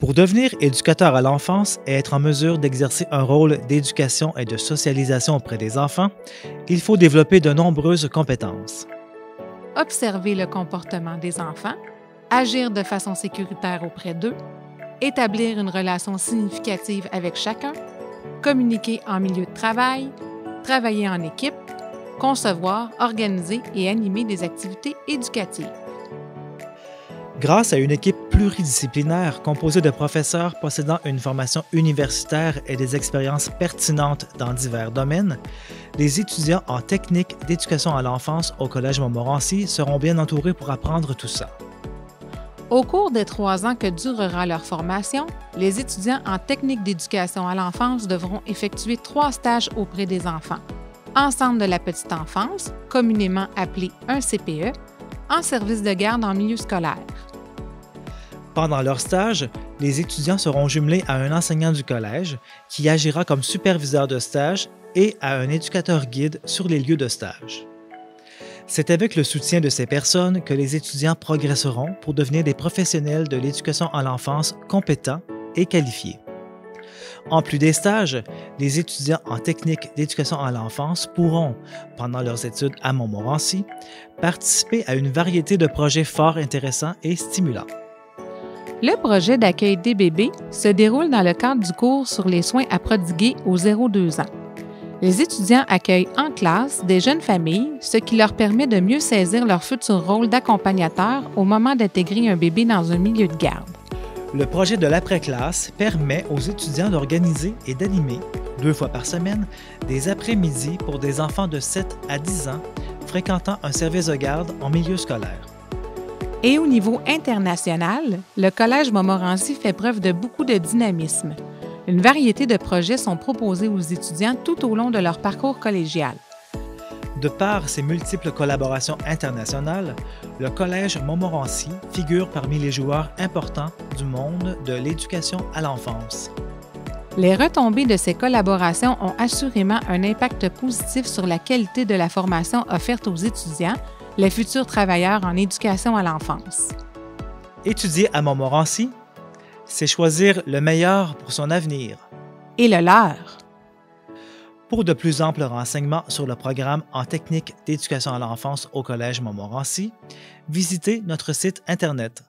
Pour devenir éducateur à l'enfance et être en mesure d'exercer un rôle d'éducation et de socialisation auprès des enfants, il faut développer de nombreuses compétences. Observer le comportement des enfants, agir de façon sécuritaire auprès d'eux, établir une relation significative avec chacun, communiquer en milieu de travail, travailler en équipe, concevoir, organiser et animer des activités éducatives. Grâce à une équipe pluridisciplinaire composée de professeurs possédant une formation universitaire et des expériences pertinentes dans divers domaines, les étudiants en technique d'éducation à l'enfance au Collège Montmorency seront bien entourés pour apprendre tout ça. Au cours des 3 ans que durera leur formation, les étudiants en technique d'éducation à l'enfance devront effectuer 3 stages auprès des enfants. En centre de la petite enfance, communément appelé un CPE, en service de garde en milieu scolaire. Pendant leur stage, les étudiants seront jumelés à un enseignant du collège qui agira comme superviseur de stage et à un éducateur guide sur les lieux de stage. C'est avec le soutien de ces personnes que les étudiants progresseront pour devenir des professionnels de l'éducation à l'enfance compétents et qualifiés. En plus des stages, les étudiants en technique d'éducation à l'enfance pourront, pendant leurs études à Montmorency, participer à une variété de projets fort intéressants et stimulants. Le projet d'accueil des bébés se déroule dans le cadre du cours sur les soins à prodiguer aux 0-2 ans. Les étudiants accueillent en classe des jeunes familles, ce qui leur permet de mieux saisir leur futur rôle d'accompagnateur au moment d'intégrer un bébé dans un milieu de garde. Le projet de l'après-classe permet aux étudiants d'organiser et d'animer, 2 fois par semaine, des après-midi pour des enfants de 7 à 10 ans fréquentant un service de garde en milieu scolaire. Et au niveau international, le Collège Montmorency fait preuve de beaucoup de dynamisme. Une variété de projets sont proposés aux étudiants tout au long de leur parcours collégial. De par ses multiples collaborations internationales, le Collège Montmorency figure parmi les joueurs importants du monde de l'éducation à l'enfance. Les retombées de ces collaborations ont assurément un impact positif sur la qualité de la formation offerte aux étudiants, les futurs travailleurs en éducation à l'enfance. Étudier à Montmorency, c'est choisir le meilleur pour son avenir. Et le leur. Pour de plus amples renseignements sur le programme en technique d'éducation à l'enfance au Collège Montmorency, visitez notre site Internet